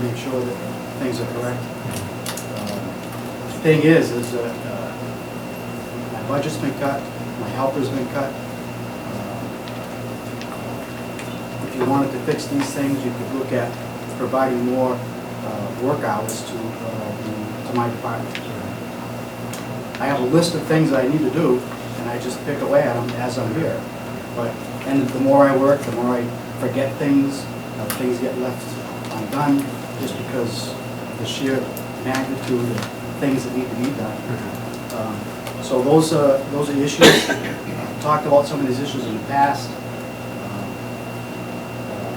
make sure that things are correct. The thing is my budget's been cut, my helper's been cut. If you wanted to fix these things, you could look at providing more work hours to my department. I have a list of things that I need to do, and I just pick away at them as I'm here. And the more I work, the more I forget things. Things get left undone just because of the sheer magnitude of things that need to be done. So those are issues. Talked about some of these issues in the past.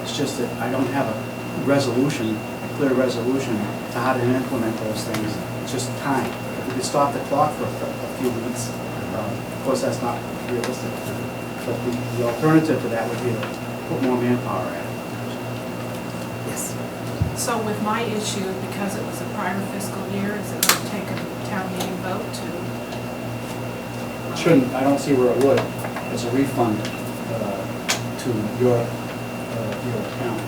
It's just that I don't have a resolution, a clear resolution to how to implement those things. It's just time. If we could stop the clock for a few weeks, of course that's not realistic. But the alternative to that would be to put more manpower at it. Yes. So with my issue, because it was a prior fiscal year, is it going to take a town meeting vote to? Shouldn't, I don't see where it would. It's a refund to your account.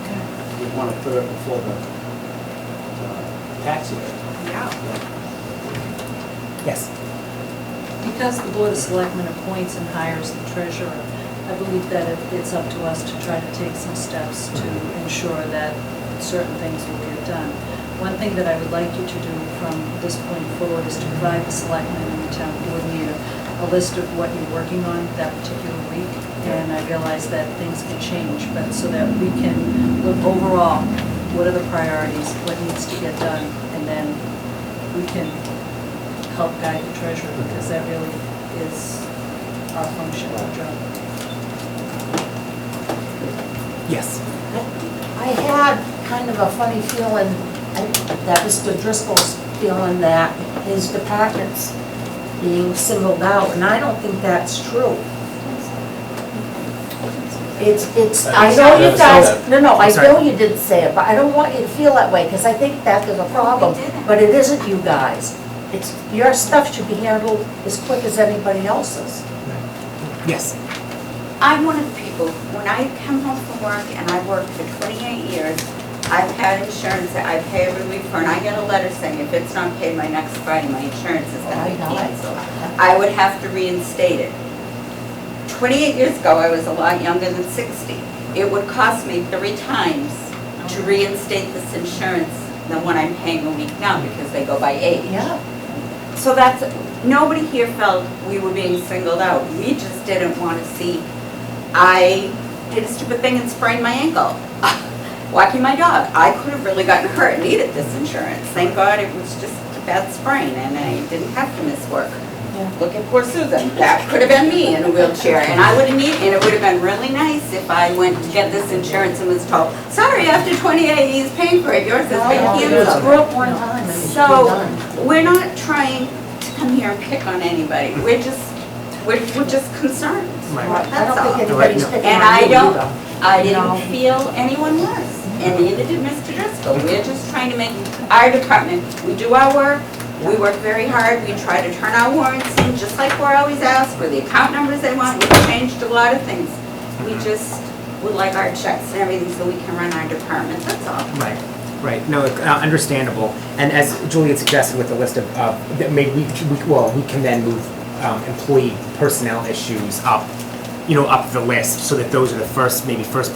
Okay. You want to put it before the tax year. Yeah. Yes. Because the Board of Selectmen appoints and hires the treasurer, I believe that it's up to us to try to take some steps to ensure that certain things will get done. One thing that I would like you to do from this point forward is to provide the selectmen and the town coordinator a list of what you're working on that particular week. And I realize that things can change, but so that we can look overall, what are the priorities, what needs to get done, and then we can help guide the treasurer, because that really is our function, our job. Yes. I had kind of a funny feeling that Mr. Driscoll's feeling that his department's being singled out, and I don't think that's true. I know you guys, I know you didn't say it, but I don't want you to feel that way, because I think that is a problem. But it isn't you guys. Your stuff should be handled as quick as anybody else's. Yes. I'm one of the people, when I come home from work, and I've worked for 28 years, I've had insurance that I pay every week for, and I get a letter saying if it's not paid by next Friday, my insurance is going to be canceled. I would have to reinstate it. 28 years ago, I was a lot younger than 60. It would cost me 3 times to reinstate this insurance than what I'm paying a week now, because they go by age. Yeah. So nobody here felt we were being singled out. We just didn't want to see. I did a stupid thing and sprained my ankle. Walking my dog. I could have really gotten hurt and needed this insurance. Thank God it was just a bad sprain and I didn't have to miss work. Yeah. Look at poor Susan. That could have been me in a wheelchair, and I would have needed, and it would have been really nice if I went to get this insurance and was told, sorry, after 28 he's paying for it, yours has been It was canceled. broke one time and it should be So done. we're not trying to come here and pick on anybody. We're just concerned. Right. I That's don't think all. anybody's picking And on I you don't, either. I didn't feel anyone was, and neither did Mr. Driscoll. We're just trying to make our department, we do our work, we work very hard, we try to turn our warrants in, just like we're always asked, for the account numbers they want. We've changed a lot of things. We just would like our checks and everything so we can run our department, that's all. Right. Right. No, understandable. And as Julian suggested with the list of, that maybe we can then move employee personnel issues up the list, so that those are the first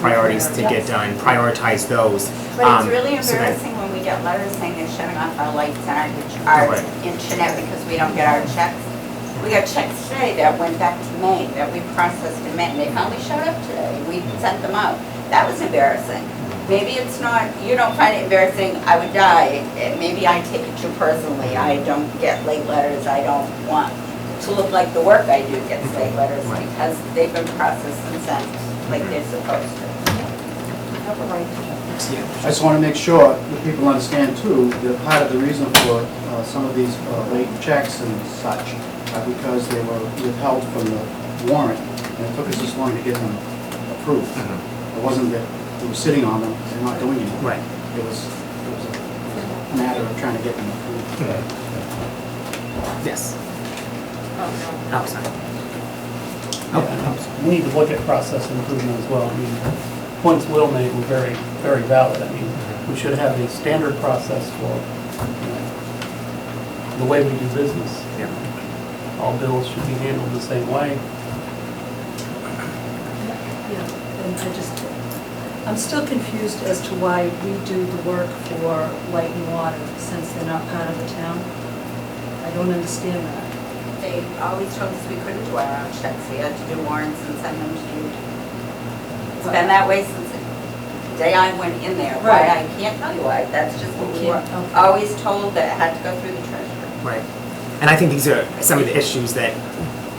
priorities to get done. Prioritize those. But it's really so that- embarrassing when we get letters saying they're shutting off our lights and our internet because we don't get our checks. We got checks today that went back to May, that we processed in May, and they finally showed up today. We sent them out. That was embarrassing. Maybe it's not, you don't find it embarrassing, I would die. Maybe I take it too personally. I don't get late letters. I don't want to look like the work I do gets late letters because they've been processed and sent like they're supposed to. Have a right to I just want to make sure that people understand too, that part of the reason for some of these late checks and such are because they were withheld from the warrant, and it took us this long to get them approved. It wasn't that we were sitting on them and not doing anything. Right. It was a matter of trying to get them approved. Yes. Oh, sorry. We need to look at process improvement as well. I mean, points Will made were very, very valid. I mean, we should have a standard process for the way we do business. Yeah. All bills should be handled the same way. Yeah, and I'm still confused as to why we do the work for light and water since they're not part of the town. I don't understand that. They always told us we couldn't do our own checks. We had to do warrants and send them to you. It's been that way since the day I went in there. Why, Right. I can't tell you why. That's just what we were Okay. always told, that it had to go through the treasurer. Right. And I think these are some of the issues that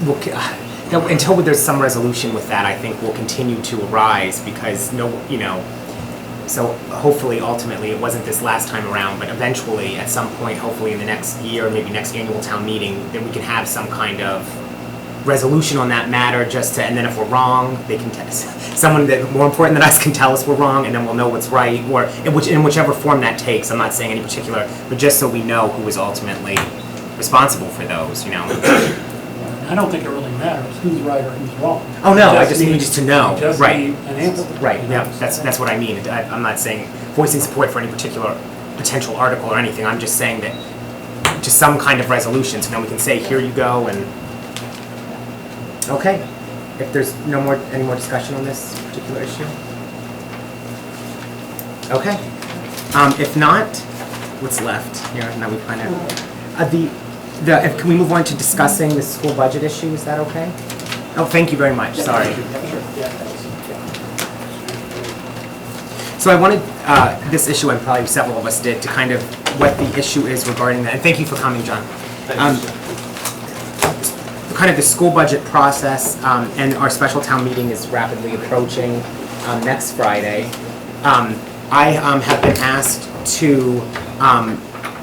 will, that until there's some resolution with that, I think will continue to arise because so hopefully, ultimately, it wasn't this last time around, but eventually, at some point, hopefully in the next year, maybe next annual town meeting, then we can have some kind of resolution on that matter and then if we're wrong, they can someone that more important than us can tell us we're wrong, and then we'll know what's right, or in whichever form that takes. I'm not saying any particular, but just so we know who is ultimately responsible for those, I don't think it really matters who's right or who's wrong. Oh, no, I just need to know. Just Right. need an answer. Right, yeah, that's what I mean. I'm not saying voicing support for any particular potential article or anything. I'm just saying that just some kind of resolution, so then we can say, here you go, and okay. If there's any more discussion on this particular issue? Okay. If not, what's left here? Now we kind of can we move on to discussing the school budget issue? Is that okay? Oh, thank you very much. Sorry. So I wanted this issue, and probably several of us did, to kind of what the issue is regarding that. And thank you for coming, John. Kind of the school budget process, and our special town meeting is rapidly approaching next Friday. I have been asked to,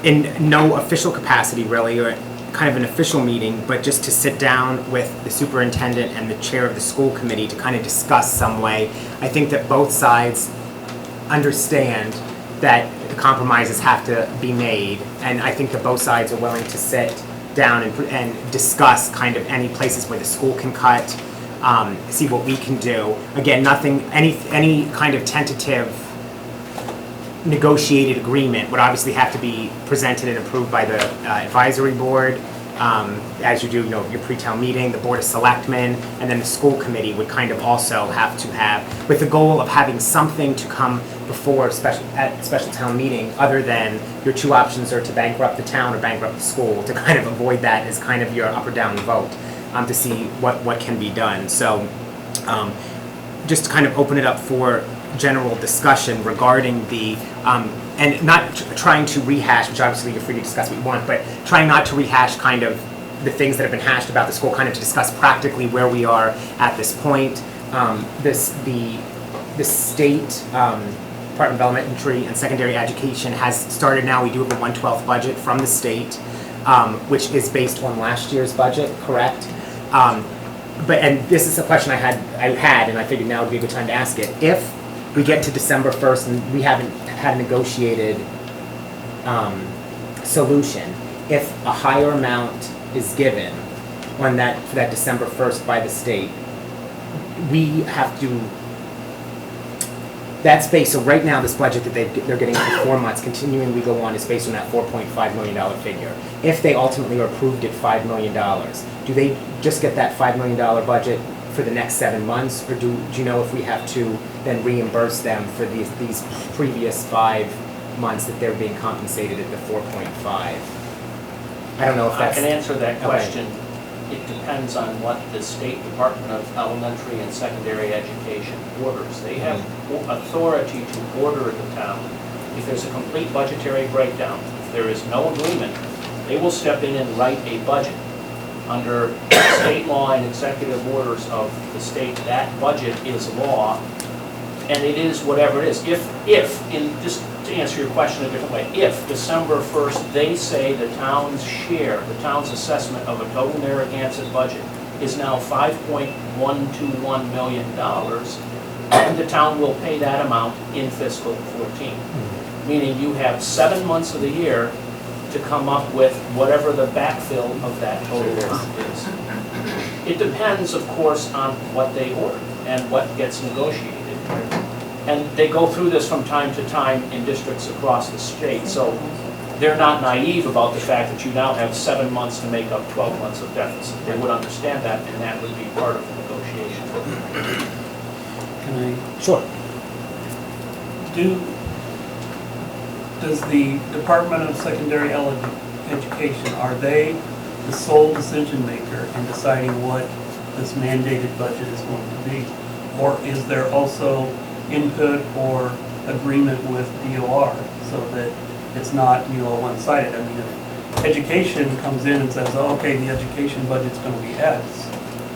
in no official capacity really, or kind of an official meeting, but just to sit down with the superintendent and the chair of the school committee to kind of discuss some way. I think that both sides understand that compromises have to be made, and I think that both sides are willing to sit down and discuss kind of any places where the school can cut, see what we can do. Again, any kind of tentative negotiated agreement would obviously have to be presented and approved by the advisory board, as you do, your pre-town meeting, the board of selectmen, and then the school committee would kind of also have to have, with the goal of having something to come before special town meeting, other than your two options are to bankrupt the town or bankrupt the school, to kind of avoid that as kind of your up or down vote, to see what can be done. So just to kind of open it up for general discussion regarding the, and not trying to rehash, which obviously you're free to discuss what you want, but trying not to rehash kind of the things that have been hashed about the school, kind of to discuss practically where we are at this point. The state Department of Elementary and Secondary Education has started now. We do have a 1/12 budget from the state, which is based on last year's budget, correct? And this is a question I had, and I figured now would be a good time to ask it. If we get to December 1st and we haven't had a negotiated solution, if a higher amount is given on that December 1st by the state, we have to, that's based, so right now this budget that they're getting for 4 months, continuing we go on, is based on that $4.5 million figure. If they ultimately are approved at $5 million, do they just get that $5 million budget for the next 7 months, or do you know if we have to then reimburse them for these previous 5 months that they're being compensated at the 4.5? I don't know if that's... I can answer that question. It depends on what the State Department of Elementary and Secondary Education orders. They have authority to order the town. If there's a complete budgetary breakdown, if there is no agreement, they will step in and write a budget. Under state law and executive orders of the state, that budget is law, and it is whatever it is. Just to answer your question a different way, if December 1st they say the town's share, the town's assessment of a total Narragansett budget is now $5.121 million, and the town will pay that amount in fiscal 14. Meaning you have 7 months of the year to come up with whatever the backfill of that total amount is. It depends, of course, on what they order and what gets negotiated. And they go through this from time to time in districts across the state. So they're not naive about the fact that you now have 7 months to make up 12 months of deficit. They would understand that, and that would be part of the negotiation. Can Sure. does the Department of Secondary Education, are they the sole decision maker in deciding what this mandated budget is going to be? Or is there also input or agreement with DOR so that it's not, one-sided? I mean, if education comes in and says, oh, okay, the education budget's going to be X,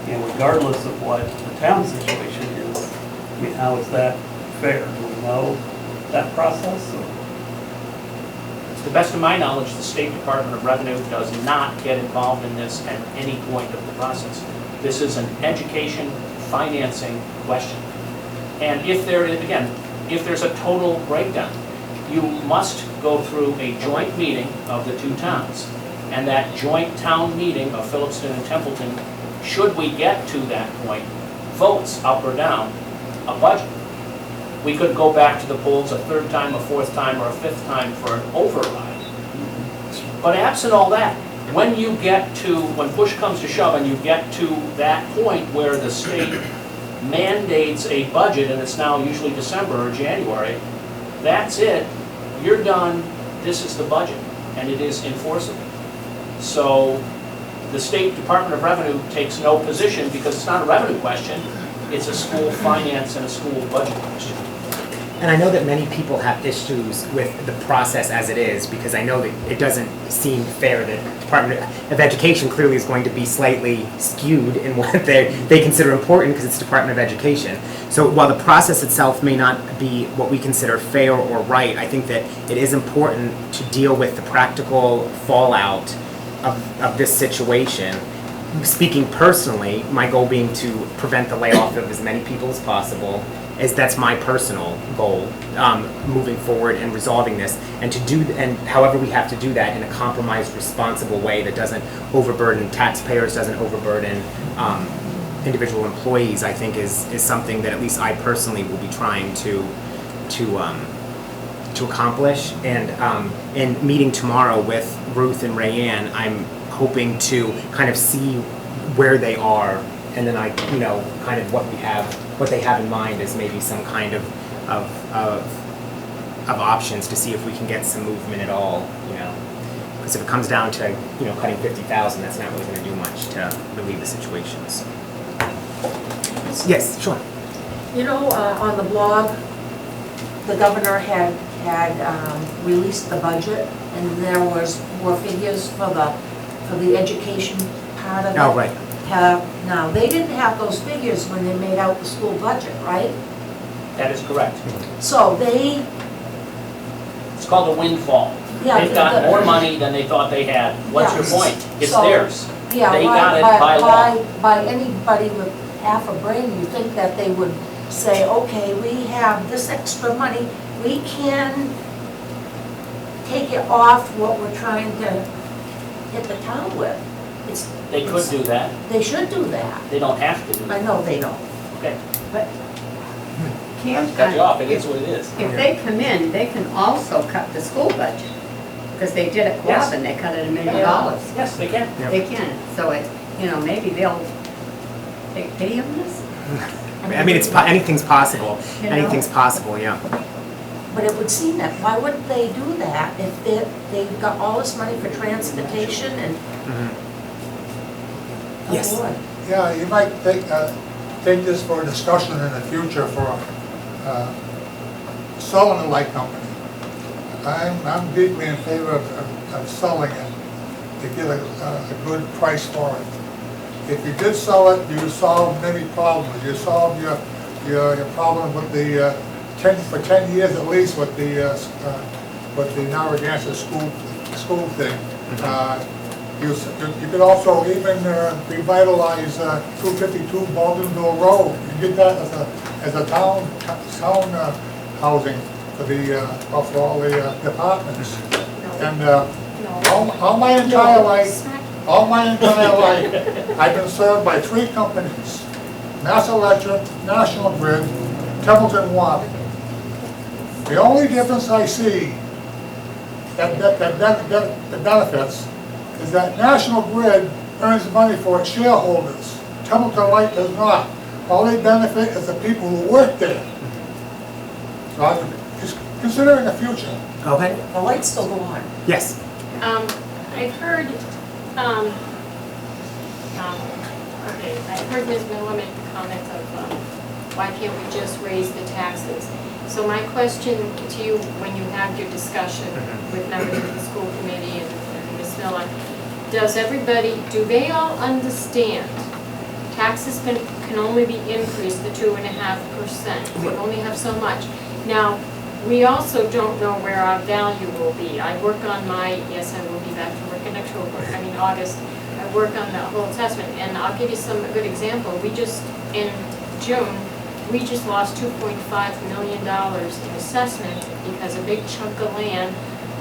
and regardless of what the town situation is, I mean, how is that fair? Do we know that process? Or? To the best of my knowledge, the State Department of Revenue does not get involved in this at any point of the process. This is an education financing question. And if there's a total breakdown, you must go through a joint meeting of the two towns. And that joint town meeting of Phillipston and Templeton, should we get to that point, votes up or down a budget. We could go back to the polls a third time, a fourth time, or a fifth time for an override. But absent all that, when push comes to shove and you get to that point where the state mandates a budget, and it's now usually December or January, that's it, you're done, this is the budget, and it is enforceable. So the State Department of Revenue takes no position because it's not a revenue question, it's a school finance and a school budget question. And I know that many people have issues with the process as it is, because I know that it doesn't seem fair that Department of Education clearly is going to be slightly skewed in what they consider important because it's Department of Education. So while the process itself may not be what we consider fair or right, I think that it is important to deal with the practical fallout of this situation. Speaking personally, my goal being to prevent the layoff of as many people as possible, as that's my personal goal, moving forward and resolving this, and however we have to do that in a compromised, responsible way that doesn't overburden taxpayers, doesn't overburden individual employees, I think is something that at least I personally will be trying to accomplish. And in meeting tomorrow with Ruth and Rayanne, I'm hoping to kind of see where they are, and then kind of what they have in mind is maybe some kind of options to see if we can get some movement at all, because if it comes down to cutting 50,000, that's not really going to do much to relieve the situations. Yes, sure. On the blog, the governor had released the budget, and there was more figures for the education part of it. Oh, right. Now, they didn't have those figures when they made out the school budget, right? That is correct. So It's called a windfall. Yeah, They've got more money than they thought they had. What's your point? It's So, theirs. yeah, They got it by law. by anybody with half a brain, you think that they would say, okay, we have this extra money, we can take it off what we're trying to hit the town with. They could do that. They should do that. They don't have to do I that. know they don't. Okay. Can't, Cut you off, it is what it is. if they come in, they can also cut the school budget, because they did it Yes. Quabbin, they cut it $1 million. Yes, they can. Yep. They can, so maybe they'll take pity on this? I mean, anything's possible. You know? Anything's possible, yeah. But it would seem that, why wouldn't they do that if they've got all this money for transportation and... Oh, Yes. Lord. Yeah, you might take this for a discussion in the future for selling the light company. I'm deeply in favor of selling it to get a good price for it. If you did sell it, you solve many problems. You solve your problem with the 10 years at least with the Narragansett school thing. You could also even revitalize 252 Baldwinville Road. You get that as a town housing for all the departments. And all my entire life, I've been served by 3 companies: Mass Electric, National Grid, Templeton Water. The only difference I see that benefits is that National Grid earns money for its shareholders. Templeton Light does not. All they benefit is the people who work there. So I'm just considering the future. Okay, The lights still go on. yes. I've heard, I've heard Ms. Miller make the comment of, why can't we just raise the taxes? So my question to you, when you have your discussion with members of the school committee and Ms. Miller, do they all understand taxes can only be increased the 2.5%? We only have so much. Now, we also don't know where our value will be. I work on yes, I will be back to work in August. I work on the whole assessment, and I'll give you some good example. In June, we just lost $2.5 million in assessment because a big chunk of land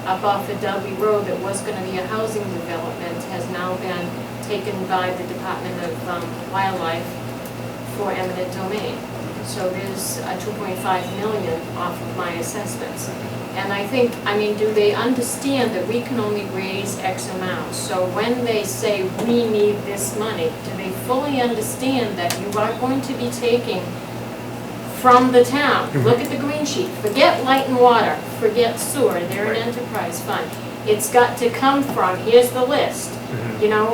up off the Dudley Road that was going to be a housing development has now been taken by the Department of Wildlife for eminent domain. So there's a 2.5 million off of my assessments. And I think, do they understand that we can only raise X amount? So when they say we need this money, do they fully understand that you are going to be taking from the town? Look at the green sheet. Forget light and water. Forget sewer. They're an enterprise fund. It's got to come from, here's the list.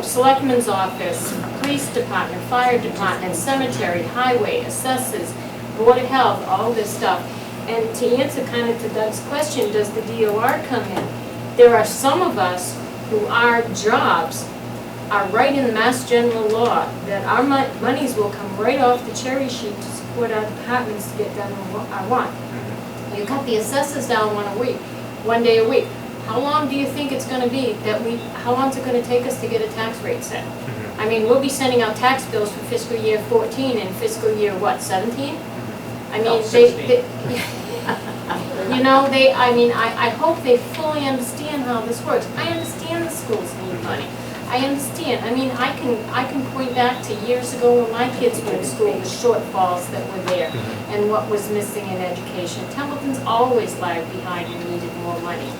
Selectman's office, police department, fire department, cemetery, highway, assessors, board of health, all this stuff. And to answer kind of to Doug's question, does the DOR come in? There are some of us who our jobs are right in the Mass General Law, that our monies will come right off the cherry sheet to support our departments to get done what I want. You cut the assessors down one day a week. How long do you think it's going to be how long is it going to take us to get a tax rate set? We'll be sending out tax bills for fiscal year 14 and fiscal year, 17? I hope they fully understand how this works. I understand the schools need money. I understand. I can point back to years ago when my kids were in school, the shortfalls that were there and what was missing in education. Templeton's always lagged behind and needed more money.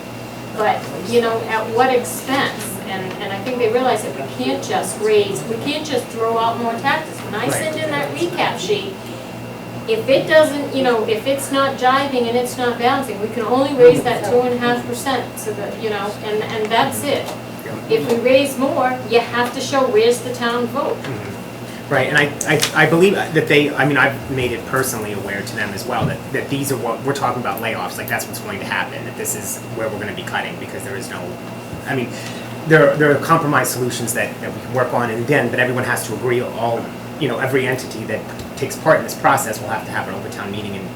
But, at what expense? And I think they realize that we can't just throw out more taxes. When I send in that recap sheet, if it doesn't, if it's not jiving and it's not balancing, we can only raise that 2.5% so that, and that's it. If we raise more, you have to show where's the town vote. Right, and I believe that I've made it personally aware to them as well that these are what we're talking about, layoffs, like that's what's going to happen, that this is where we're going to be cutting because there is no, there are compromise solutions that we can work on, and again, but everyone has to agree, every entity that takes part in this process will have to have an open town meeting and,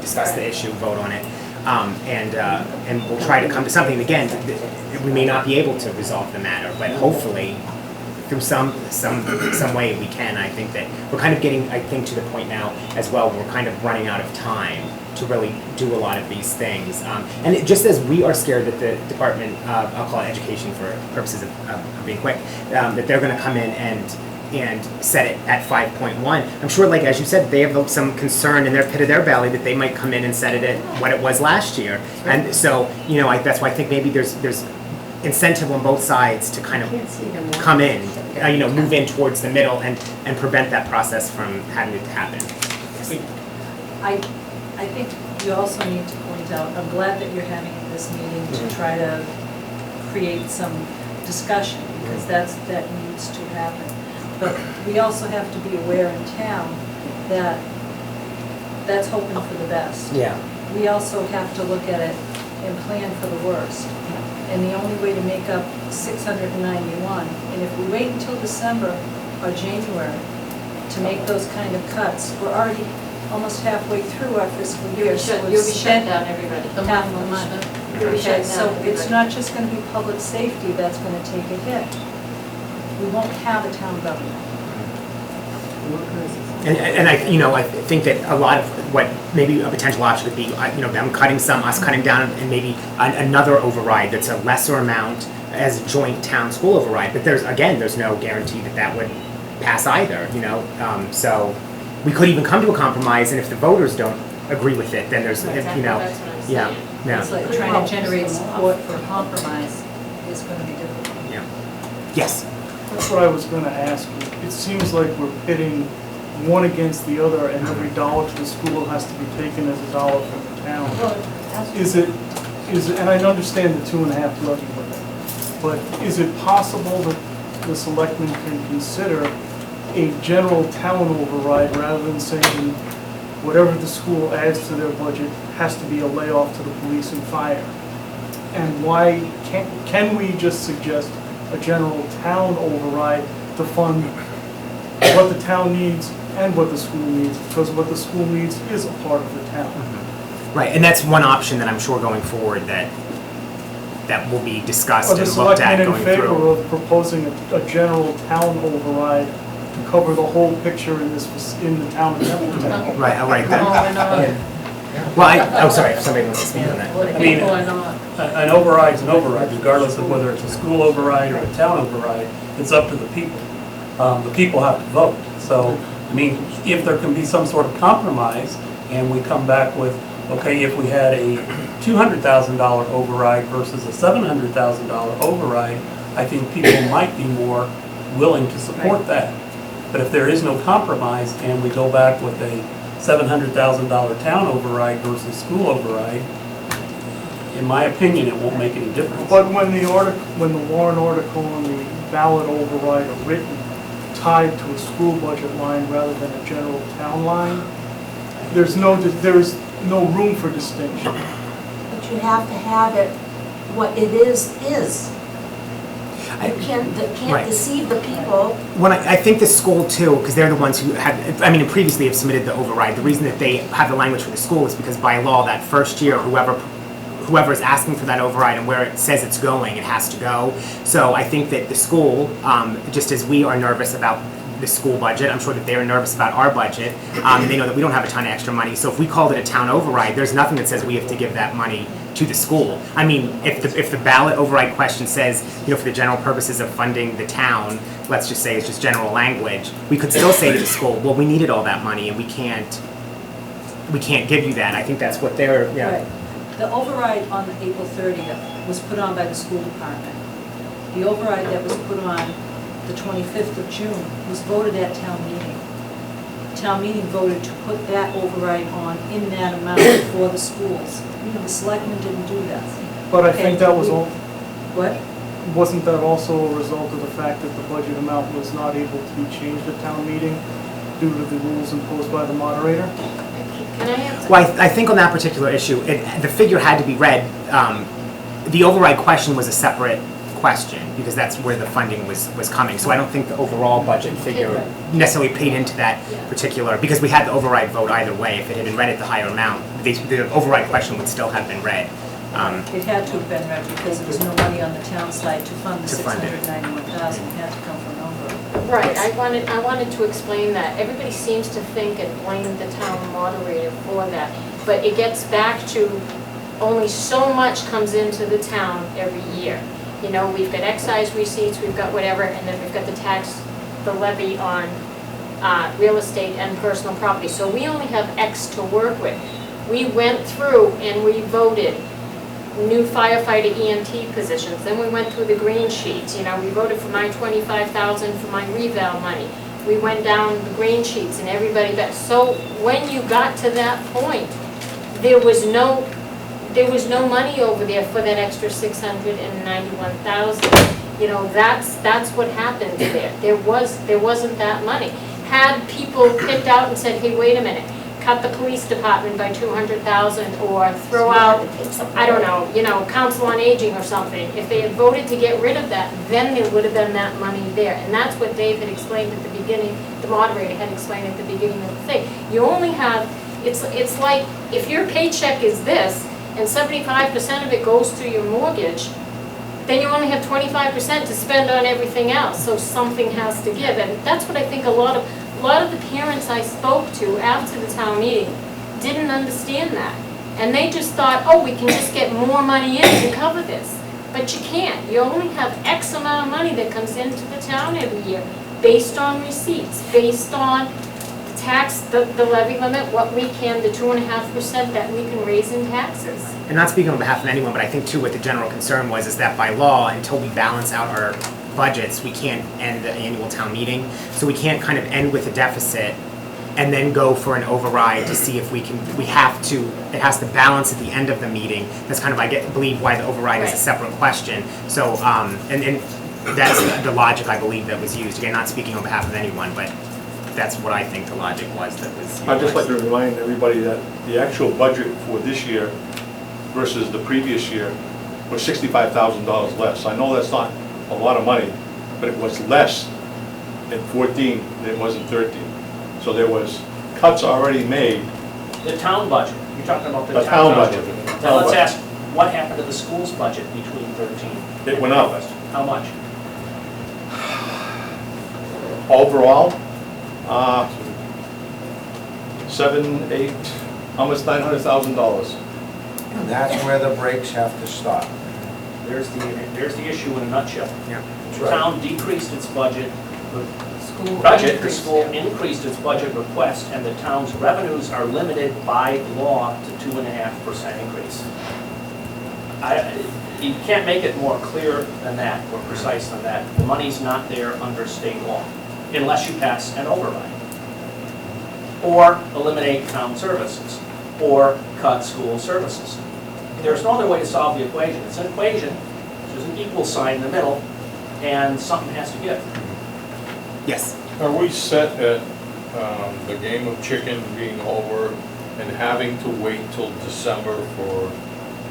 discuss the issue, vote on it, and we'll try to come to something. And again, we may not be able to resolve the matter, but hopefully through some way we can. I think that we're kind of getting, to the point now as well, we're kind of running out of time to really do a lot of these things. And just as we are scared that the Department of, I'll call it education for purposes of being quick, that they're going to come in and set it at 5.1. I'm sure, like as you said, they have some concern in their pit of their belly that they might come in and set it at what it was last year. And so, that's why I think maybe there's incentive on both sides to kind of come in, move in towards the middle and prevent that process from having to happen. I think you also need to point out, I'm glad that you're having this meeting to try to create some discussion, because that needs to happen. But we also have to be aware in town that that's hoping for the best. Yeah. We also have to look at it and plan for the worst. And the only way to make up 691, and if we wait until December or January to make those kind of cuts, we're already almost halfway through our fiscal year. You'll be shut down, everybody. Half the money. You'll be shut down, So it's everybody. not just going to be public safety that's going to take a hit. We won't have a town government. And I think that a lot of what maybe a potential option would be, them cutting some, us cutting down, and maybe another override that's a lesser amount as a joint town school override. But there's no guarantee that would pass either, So we could even come to a compromise, and if the voters don't agree with it, then there's, Exactly, you know, that's what I'm yeah, saying. yeah, It's like trying to generate support for compromise is going to be difficult. yeah. Yes, That's what I was gonna ask you. It seems like we're pitting one against the other, and every dollar to the school has to be taken as a dollar from the town. Is it, and I understand the 2.5 levy limit, but is it possible that the selectmen can consider a general town override rather than saying whatever the school adds to their budget has to be a layoff to the police and fire? And why, can we just suggest a general town override to fund what the town needs and what the school needs? Because what the school needs is a part of the town. right, and that's one option that I'm sure going forward that will be discussed Are the and looked at selectmen in going favor through. of proposing a general town override to cover the whole picture in the town of Templeton? Right, I'll write that. No, Well, sorry, if somebody wants to speak on that. Well, the I mean, people are not. An override's an override, regardless of whether it's a school override or a town override, it's up to the people. The people have to vote. So, I mean, if there can be some sort of compromise, and we come back with, okay, if we had a $200,000 override versus a $700,000 override, I think people might be more willing to support that. But if there is no compromise, and we go back with a $700,000 town override versus school override, in my opinion, it won't make any difference. But when the warrant article and the ballot override are written, tied to a school budget line rather than a general town line, there is no room for distinction. But you have to have it, what it is. You can't Right. deceive the people. When I think the school too, because they're the ones who had, I mean, previously have submitted the override. The reason that they have the language for the school is because by law, that first year, whoever is asking for that override and where it says it's going, it has to go. So I think that the school, just as we are nervous about the school budget, I'm sure that they're nervous about our budget. They know that we don't have a ton of extra money. So if we called it a town override, there's nothing that says we have to give that money to the school. I mean, if the ballot override question says, you know, for the general purposes of funding the town, let's just say it's just general language, we could still say to the school, well, we needed all that money and we can't give you that. I think that's what they're, yeah. Right. The override on April 30th was put on by the school department. The override that was put on the 25th of June was voted at town meeting. Town meeting voted to put that override on in that amount for the schools. The selectmen didn't do that. But I think that was all, What? wasn't that also a result of the fact that the budget amount was not able to be changed at town meeting due to the rules imposed by the moderator? Can I answer? Well, I think on that particular issue, the figure had to be read. The override question was a separate question because that's where the funding was coming. So I don't think the overall budget figure necessarily paid into that particular, because we had the override vote either way. If it had been read at the higher amount, the override question would still have been read. It had to have been read because there was no money on the town side to fund the To fund it. $691,000. It had to come from over. Right, I wanted to explain that. Everybody seems to think and blame the town moderator for that, but it gets back to only so much comes into the town every year. You know, we've got excise receipts, we've got whatever, and then we've got the levy on real estate and personal property. So we only have X to work with. We went through and we voted new firefighter EMT positions. Then we went through the green sheets. You know, we voted for my $25,000 for my reval money. We went down the green sheets and everybody got, so when you got to that point, there was no money over there for that extra $691,000. You know, that's what happened there. There wasn't that money. Had people picked out and said, hey, wait a minute, cut the police department by $200,000 or throw out, I don't know, you know, council on aging or something. If they had voted to get rid of that, then there would have been that money there. And that's what Dave had explained at the beginning, the moderator had explained at the beginning of the thing. You only have, it's like if your paycheck is this and 75% of it goes to your mortgage, then you only have 25% to spend on everything else. So something has to give. And that's what I think a lot of the parents I spoke to after the town meeting didn't understand that. And they just thought, oh, we can just get more money in to cover this. But you can't. You only have X amount of money that comes into the town every year based on receipts, based on the tax, the levy limit, what we can, the 2.5% that we can raise in taxes. And not speaking on behalf of anyone, but I think too what the general concern was is that by law, until we balance out our budgets, we can't end the annual town meeting. So we can't kind of end with a deficit and then go for an override to see if we can, it has to balance at the end of the meeting. That's kind of, believe why the override is a Right. separate question. So, and that's the logic I believe that was used. Again, not speaking on behalf of anyone, but that's what I think the logic was that was used. I'd just like to remind everybody that the actual budget for this year versus the previous year was $65,000 less. I know that's not a lot of money, but it was less in 14 than it was in 13. So there was cuts already made. The town budget, you're talking about the The town town budget. budget. Now let's ask, what happened to the school's budget between 13? It and went up. August? How much? Overall, 7, 8, almost $900,000. And that's where the brakes have to stop. There's the issue in a nutshell. Yeah. The town decreased its budget, School the school increased its budget request, and the town's revenues are limited by law to 2.5% increase. You can't make it more clear than that, or precise than that. The money's not there under state law, unless you pass an override, or eliminate town services, or cut school services. There's no other way to solve the equation. It's an equation, there's an equal sign in the middle, and something has to give. Yes. Are we set at the game of chicken being over and having to wait till December for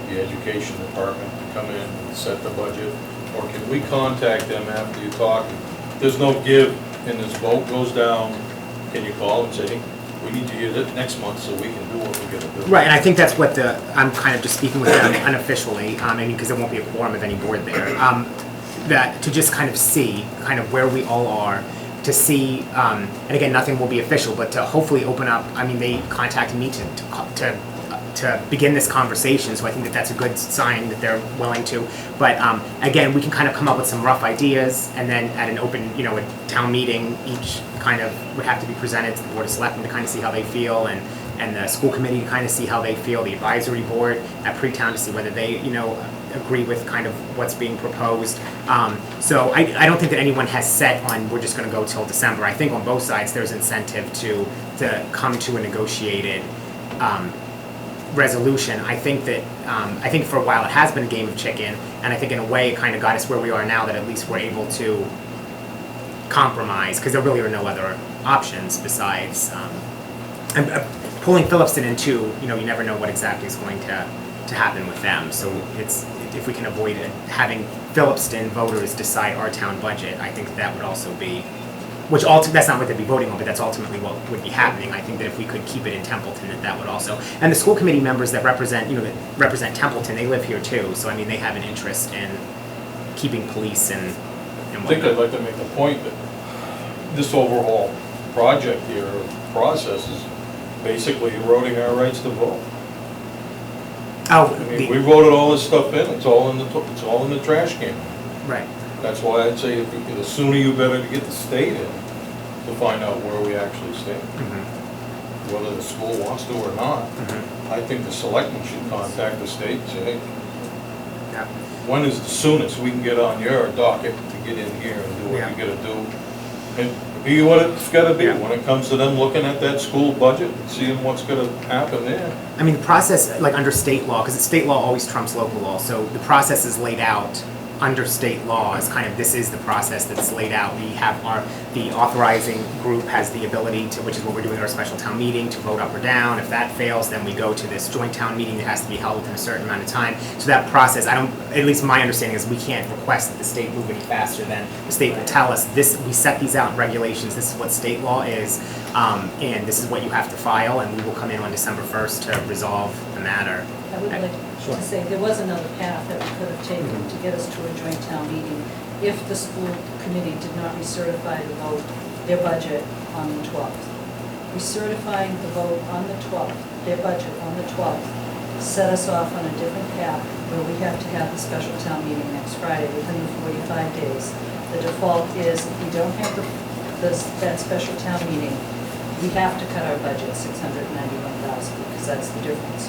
the education department to come in and set the budget? Or can we contact them after you talk? There's no give and this vote goes down, can you call and say, hey, we need to hear that next month so we can do what we're gonna do? Right, and I think that's what I'm kind of just speaking with them unofficially, because there won't be a quorum of any board there, that to just kind of see kind of where we all are, to see, and again, nothing will be official, but to hopefully open up, I mean, they contacted me to begin this conversation, so I think that that's a good sign that they're willing to. But again, we can kind of come up with some rough ideas, and then at an open, a town meeting, each kind of would have to be presented to the Board of Selectmen to kind of see how they feel, and the school committee to kind of see how they feel, the advisory board at pre-town to see whether they, agree with kind of what's being proposed. So I don't think that anyone has set on, we're just gonna go till December. I think on both sides, there's incentive to come to a negotiated resolution. I think that, I think for a while it has been a game of chicken, and I think in a way it kind of got us where we are now, that at least we're able to compromise, because there really are no other options besides, pulling Phillipston in too, you never know what exactly is going to happen with them. So if we can avoid it, having Phillipston voters decide our town budget, I think that would also be, that's not what they'd be voting on, but that's ultimately what would be happening. I think that if we could keep it in Templeton, that would also, and the school committee members that represent, that represent Templeton, they live here too, so I mean, they have an interest in keeping police and I think I'd like to make the point that this overall project here, process, is basically eroding our rights to vote. Oh, I mean, we voted all this stuff in, it's all in the trash can. Right. That's why I'd say the sooner you better to get the state in to find out where we actually stand. Mm-hmm. Whether the school wants to or not. Mm-hmm. I think the selectmen should contact the state and say, hey, Yeah. when is the soonest we can get on your docket to get in here and do what you gotta do? And be what it's gotta be when it comes to them looking at that school budget and seeing what's gonna happen there. I mean, the process, like under state law, because state law always trumps local law, so the process is laid out under state law is kind of, this is the process that's laid out. We have the authorizing group has the ability to, which is what we're doing at our special town meeting, to vote up or down. If that fails, then we go to this joint town meeting that has to be held within a certain amount of time. So that process, at least my understanding is we can't request that the state move any faster than the state will tell us, this, we set these out in regulations, this is what state law is, and this is what you have to file, and we will come in on December 1st to resolve the matter. I would like to say, there was another path that we could have taken to get us to a joint town meeting if the school committee did not recertify the vote, their budget on the 12th. Recertifying the vote on the 12th, their budget on the 12th, set us off on a different path where we have to have the special town meeting next Friday within the 45 days. The default is if we don't have that special town meeting, We have to cut our budget 691,000 because that's the difference.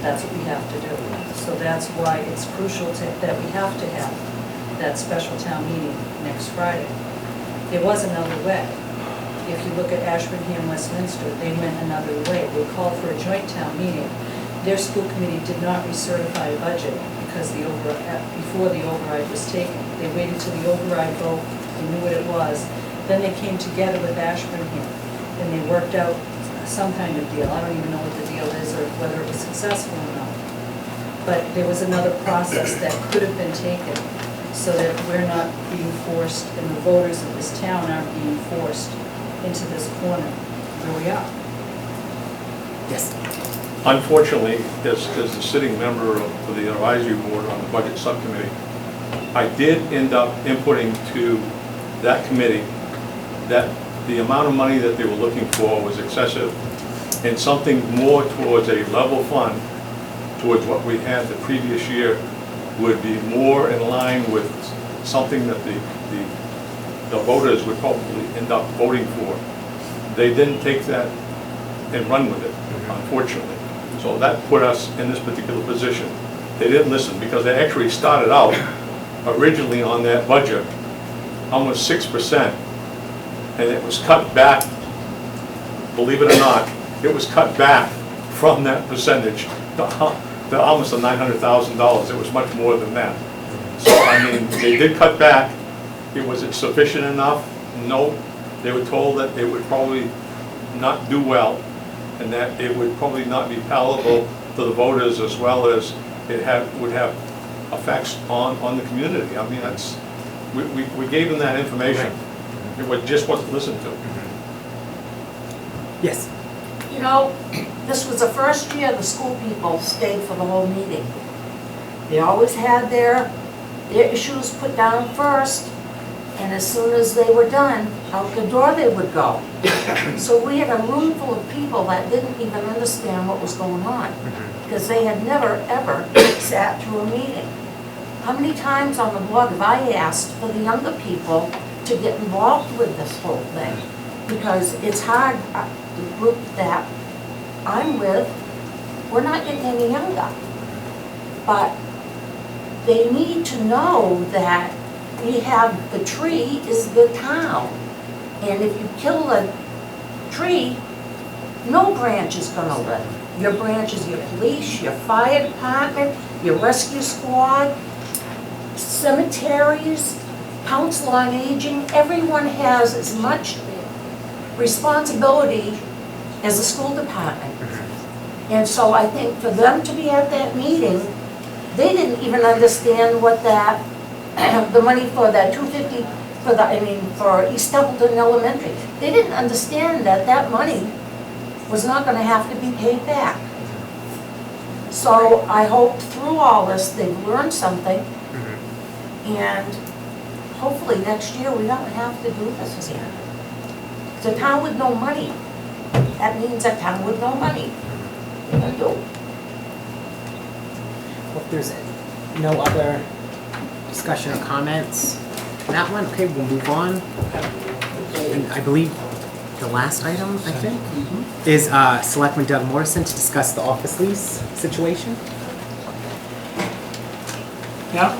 That's what we have to do. So that's why it's crucial that we have to have that special town meeting next Friday. There was another way. If you look at Ashburnham, Westminster, they went another way. They called for a joint town meeting. Their school committee did not recertify a budget because before the override was taken. They waited till the override vote, they knew what it was. Then they came together with Ashburnham and they worked out some kind of deal. I don't even know what the deal is or whether it was successful or not. But there was another process that could have been taken so that we're not being forced and the voters of this town aren't being forced into this corner where we are. Yes. Unfortunately, as the sitting member of the advisory board on the budget subcommittee, I did end up inputting to that committee that the amount of money that they were looking for was excessive and something more towards a level fund towards what we had the previous year would be more in line with something that the voters would probably end up voting for. They didn't take that and run with it, unfortunately. So that put us in this particular position. They didn't listen because they actually started out originally on that budget almost 6%, and it was cut back, believe it or not, it was cut back from that percentage to almost $900,000. It was much more than that. So, I mean, they did cut back. Was it sufficient enough? No. They were told that it would probably not do well and that it would probably not be palatable to the voters as well as it would have effects on the community. I mean, that's, we gave them that information. It just wasn't listened to. Yes. You know, this was the first year the school people stayed for the whole meeting. They always had their issues put down first, and as soon as they were done, out the door they would go. So we had a room full of people that didn't even understand what was going on, because they had never, ever sat through a meeting. How many times on the blog have I asked for the younger people to get involved with this whole thing? Because it's hard, the group that I'm with, we're not getting any younger. But they need to know that we have, the tree is the town. And if you kill a tree, no branch is gonna live. Your branch is your police, your fire department, your rescue squad, cemeteries, council on aging. Everyone has as much responsibility as the school department. And so I think for them to be at that meeting, they didn't even understand what that, the money for that 250, for East Templeton Elementary, they didn't understand that that money was not gonna have to be paid back. So I hope through all this, they've learned something, and hopefully next year we don't have to do this again. It's a town with no money. That means a town with no money. Well, if there's no other discussion or comments on that one, okay, we'll move on. And I believe the last item, I think, is Selectman Doug Morrison to discuss the office lease situation. Yeah,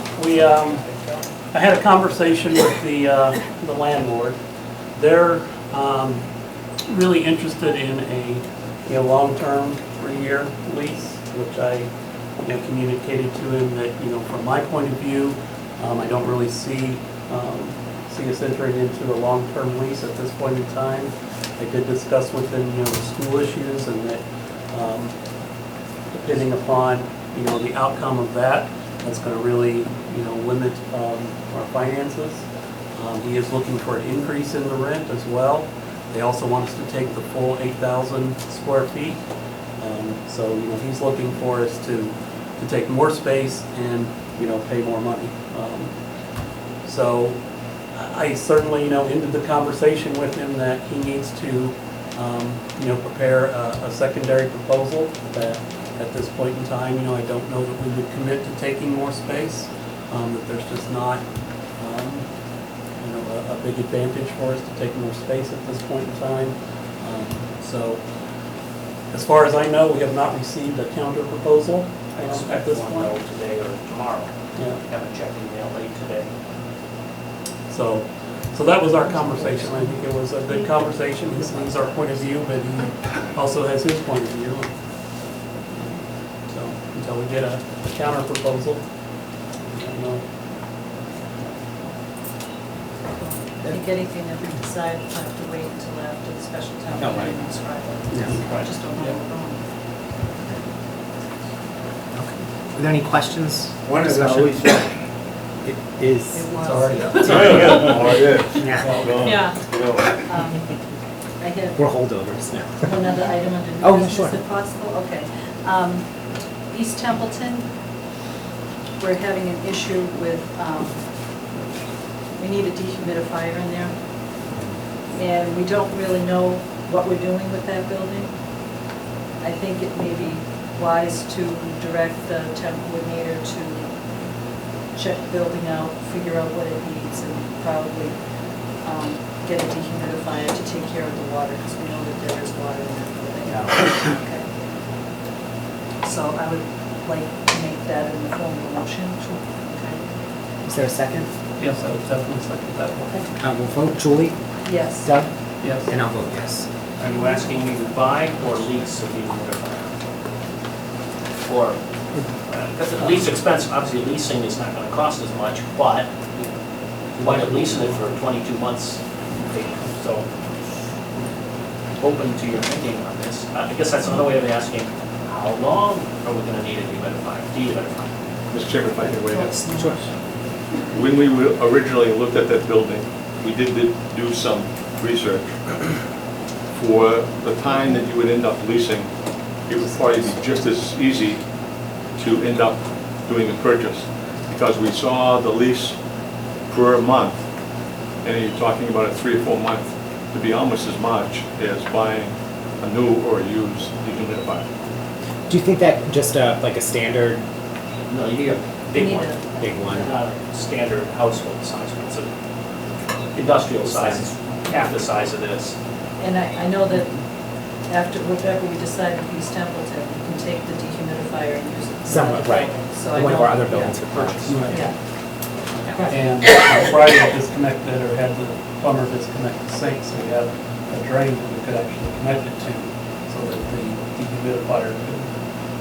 I had a conversation with the landlord. They're really interested in a long-term 3-year lease, which I communicated to him that from my point of view, I don't really see us entering into a long-term lease at this point in time. I did discuss with him the school issues and that depending upon the outcome of that, that's going to really limit our finances. He is looking for an increase in the rent as well. They also want us to take the full 8,000 square feet. So he's looking for us to take more space and pay more money. So I certainly ended the conversation with him that he needs to prepare a secondary proposal. That at this point in time, I don't know that we would commit to taking more space. That there's just not a big advantage for us to take more space at this point in time. So, as far as I know, we have not received a counter proposal I at expect this one point. though today or tomorrow. Yeah. Haven't checked email late today. So that was our conversation. I think it was a good conversation. He sees our point of view, but he also has his point of view. So until we get a counter proposal, I don't know. I think anything that we decide will have to wait until after the special town No, right. meeting is Friday. Yeah. I just don't know where we're going. Are there any questions? When is Discussion? it always? It is. It was. Sorry. Oh, it is. Yeah, Yeah. I have we're holdovers now. another item under Oh, new yeah, business sure. if possible. Okay. East Templeton, we're having an issue with, we need a dehumidifier in there. And we don't really know what we're doing with that building. I think it may be wise to direct the temp coordinator to check the building out, figure out what it needs, and probably get a dehumidifier to take care of the water, because we know that there is water in that building. Okay. So I would like to make that in the form of a motion. Okay. Is there a second? Yes, I would definitely second that one. We'll vote. Julie? Yes. Doug? Yes. And I'll vote yes. Are you asking me to buy or lease a dehumidifier? Or, because the least expensive, obviously leasing is not gonna cost as much, but you wind up leasing it for 22 months. So, open to your thinking on this. I guess that's another way of asking, how long are we gonna need a dehumidifier? Mr. Chairman, if I can weigh in. Sure. When we originally looked at that building, we did do some research. For the time that you would end up leasing, it would probably be just as easy to end up doing a purchase, because we saw the lease per month, and you're talking about a 3 or 4 month, to be almost as much as buying a new or a used dehumidifier. Do you think that just like a standard No, you need a We big need one. a- big one? Not a standard household size, but it's an industrial size, it's half the size of this. And I know that after, whatever we decide with East Templeton, we can take the dehumidifier and use it. in Somewhat, another right. building. So I One of know- our other yeah. buildings for purchase. Yeah. And on Friday, I disconnected or had the plumber disconnect the sink, so we had a drain that we could actually connect it to, so that the dehumidifier could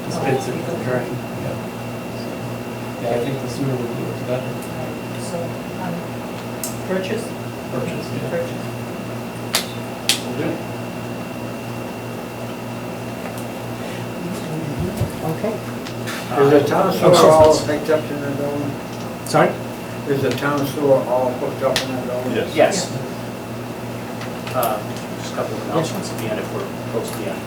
dispense it from the drain. Yeah. So, yeah, I think the sooner we do it, the better. So, purchase? Purchase, yeah. Purchase. Will do. Okay. Is the town sewer all hooked up in that building? Sorry? Is the town sewer all hooked up in that building? Yes. Yes. Just a couple of announcements at the end if we're close to the end.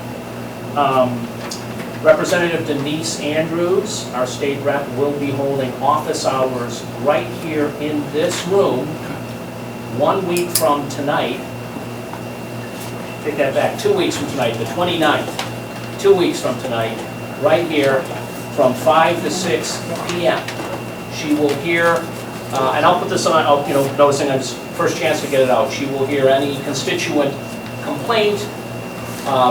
Representative Denise Andrews, our state rep, will be holding office hours right here in this room 1 week from tonight. Take that back, 2 weeks from tonight, the 29th. 2 weeks from tonight, right here, from 5 to 6 p.m. She will hear, and I'll put this on, noticing on this first chance to get it out, she will hear any constituent complaint,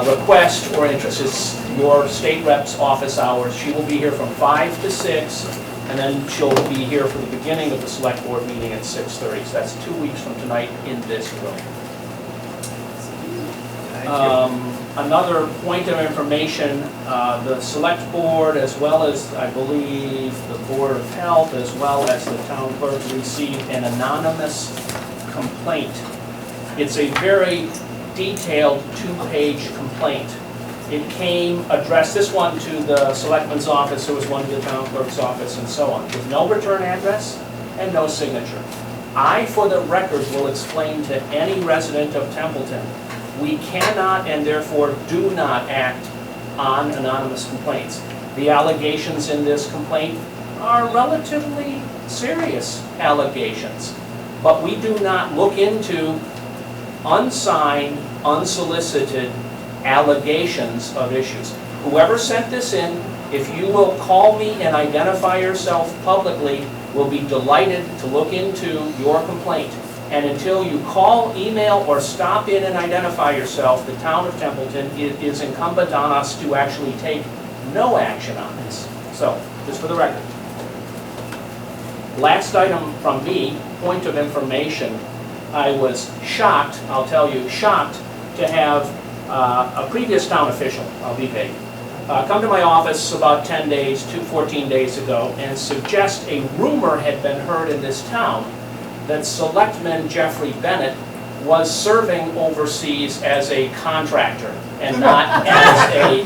request, or interest. It's your state rep's office hours. She will be here from 5 to 6, and then she'll be here for the beginning of the select board meeting at 6:30. So that's 2 weeks from tonight in this room. Another point of information, the select board, as well as, I believe, the Board of Health, as well as the town clerk, received an anonymous complaint. It's a very detailed 2-page complaint. It came addressed, this one to the selectman's office, there was one to the town clerk's office, and so on, with no return address and no signature. I, for the record, will explain to any resident of Templeton, we cannot and therefore do not act on anonymous complaints. The allegations in this complaint are relatively serious allegations, but we do not look into unsigned, unsolicited allegations of issues. Whoever sent this in, if you will call me and identify yourself publicly, we'll be delighted to look into your complaint. And until you call, email, or stop in and identify yourself, the town of Templeton is incumbent on us to actually take no action on this. So, just for the record. Last item from me, point of information. I was shocked, I'll tell you, shocked to have a previous town official, I'll be vague, come to my office about 10 days to 14 days ago and suggest a rumor had been heard in this town that Selectman Jeffrey Bennett was serving overseas as a contractor and not as a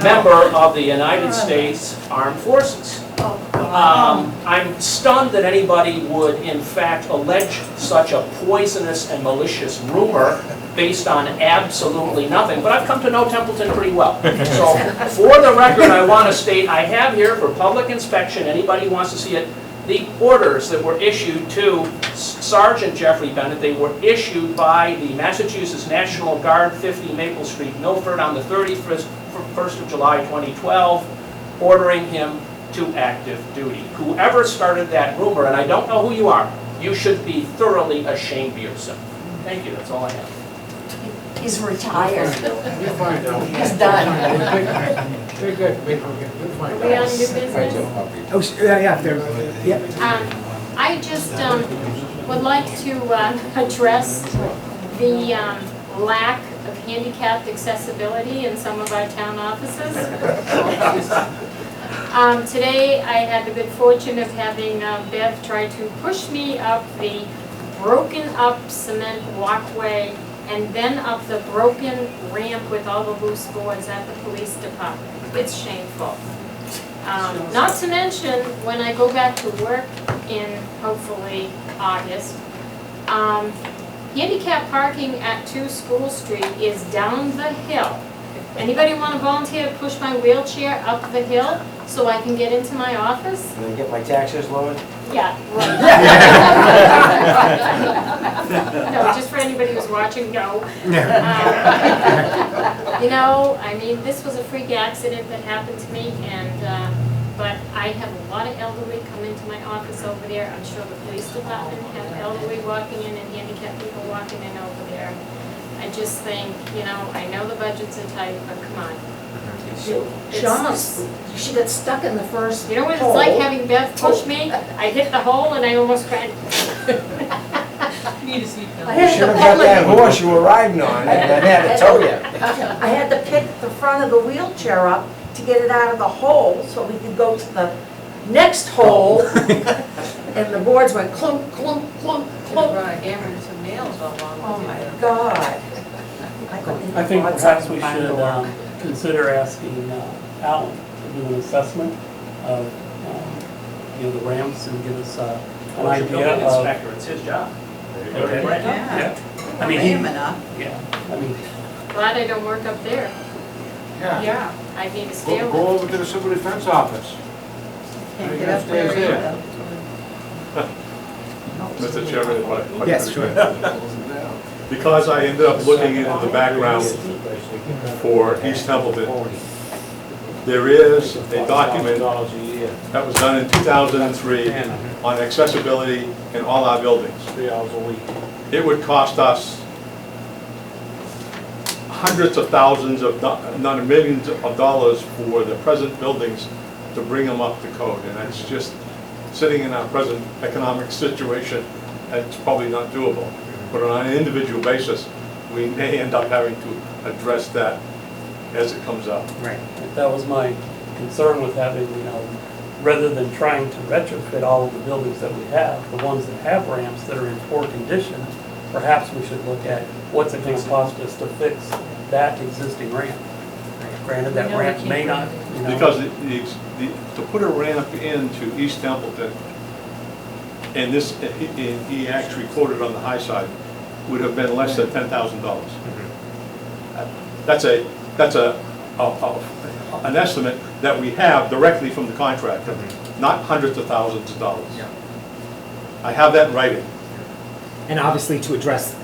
member of the United States Armed Forces. I'm stunned that anybody would in fact allege such a poisonous and malicious rumor based on absolutely nothing, but I've come to know Templeton pretty well. So for the record, I want to state, I have here for public inspection, anybody who wants to see it, the orders that were issued to Sergeant Jeffrey Bennett. They were issued by the Massachusetts National Guard, 50 Maple Street, Milford, on the 31st of July, 2012, ordering him to active duty. Whoever started that rumor, and I don't know who you are, you should be thoroughly ashamed of yourself. Thank you, that's all I have. He's retired. You're fine, Bill. He's done. You're good. You're fine. Are we on new business? Oh, yeah, there, yeah. I just would like to address the lack of handicapped accessibility in some of our town offices. Today, I had the good fortune of having Bev try to push me up the broken up cement walkway and then up the broken ramp with all the loose boards at the police department. It's shameful. Not to mention, when I go back to work in, hopefully, August, handicap parking at 2 School Street is down the hill. Anybody want to volunteer to push my wheelchair up the hill so I can get into my office? Can I get my taxes lowered? Yeah, right. No, just for anybody who's watching, no. You know, I mean, this was a freak accident that happened to me, and but I have a lot of elderly come into my office over there. I'm sure the police department have elderly walking in and handicapped people walking in over there. I just think, you know, I know the budgets are tight, but come on. She almost, she got stuck in the first You know what it's hole. like having Beth push me? I hit the hole and I almost cried. Need a seatbelt. I You had should to have got pull that it. horse you were riding on and I had to tow you. I had to pick the front of the wheelchair up to get it out of the hole so we could go to the next hole. And the boards went clunk, clunk, clunk, clunk. Hammer and some nails all along. Oh my God. I think perhaps we should consider asking Alan to do an assessment of, you know, the ramps and give us an idea Building of. inspector, it's his job. Okay. Right now. Yeah. I mean, he, yeah, I mean, Glad I don't work up there. Yeah. I need to stay away. Go over to the civil defense office. Can't You get up stay there there. either. Mr. Chairman, if I Yes, could- sure. Because I ended up looking into the background for East Templeton, there is a document that was done in 2003 on accessibility in all our buildings. 3 hours a week. It would cost us hundreds of thousands of, not millions of dollars for the present buildings to bring them up to code. And that's just, sitting in our present economic situation, that's probably not doable. But on an individual basis, we may end up having to address that as it comes up. Right. that was my concern with having, you know, rather than trying to retrofit all of the buildings that we have, the ones that have ramps that are in poor condition, perhaps we should look at what's it gonna cost us to fix that existing ramp. Granted, that ramp may not, you know. Because to put a ramp into East Templeton, and this, he actually quoted on the high side, would have been less than $10,000. That's an estimate that we have directly from the contractor, not hundreds of thousands of dollars. I have that in writing. And obviously to address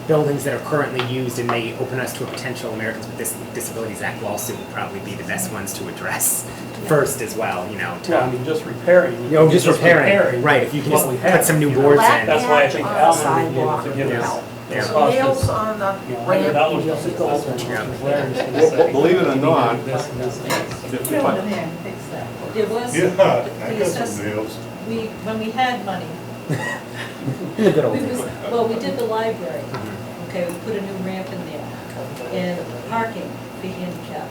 buildings that are currently used and may open us to a potential Americans with Disabilities Act lawsuit would probably be the best ones to address first as well, you know. Well, I mean, just repairing. Just repairing, right, if you can just what we have. put some new boards in. That's why I think Alan would be able to give Yeah. us. Yeah. the cost Nails is, on the you know, ramp. $100 just as open. Yeah. Believe it or not, This and this and this. if There I- was, the assessment, when we had money, In the good old we days. was, well, we did the library. Okay, we put a new ramp in there, and parking for handicap.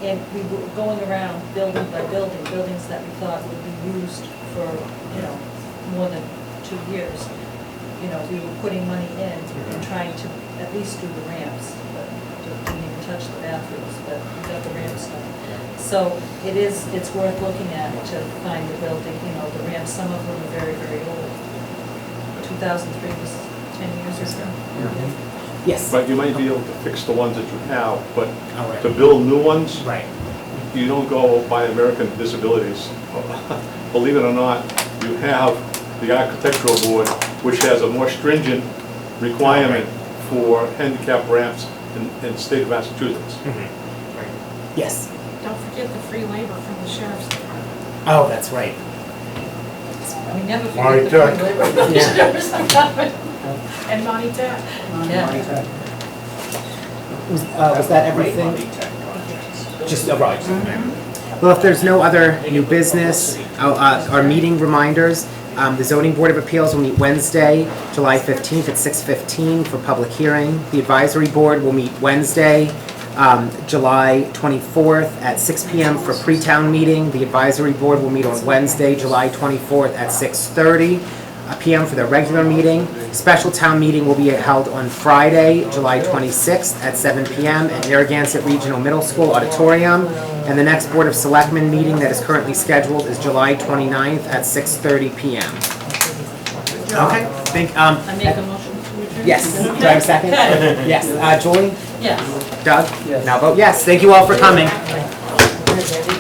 And we were going around building by building, buildings that we thought would be used for, you know, more than 2 years. You know, we were putting money in and trying to at least do the ramps, but didn't even touch the bathrooms, but we got the ramps done. So it's worth looking at to find the building, you know, the ramps, some of them are very, very old. 2003 was 10 years or so. Yes. But you might be able to fix the ones that you have, but All right. to build new ones, Right. you don't go by American Disabilities. Believe it or not, you have the architectural board, which has a more stringent requirement for handicap ramps in the state of Massachusetts. Yes. Don't forget the free labor from the sheriff's department. Oh, that's right. We never Monty forget the Tuck. free labor from the Yeah. sheriff's department. And Monty Tech. Yeah. Was that everything? Great Tech projects. Just, right. Well, if there's no other new business, our meeting reminders, the Zoning Board of Appeals will meet Wednesday, July 15th at 6:15 for public hearing. The Advisory Board will meet Wednesday, July 24th at 6 p.m. for pre-town meeting. The Advisory Board will meet on Wednesday, July 24th at 6:30 p.m. for their regular meeting. Special town meeting will be held on Friday, July 26th at 7 p.m. at Narragansett Regional Middle School Auditorium. And the next Board of Selectmen meeting that is currently scheduled is July 29th at 6:30 p.m. Okay, I make a motion to adjourn? yes, do I have a second? Yes, Julie? Yes. Doug? Yes. Now vote yes, thank you all for coming. Yes.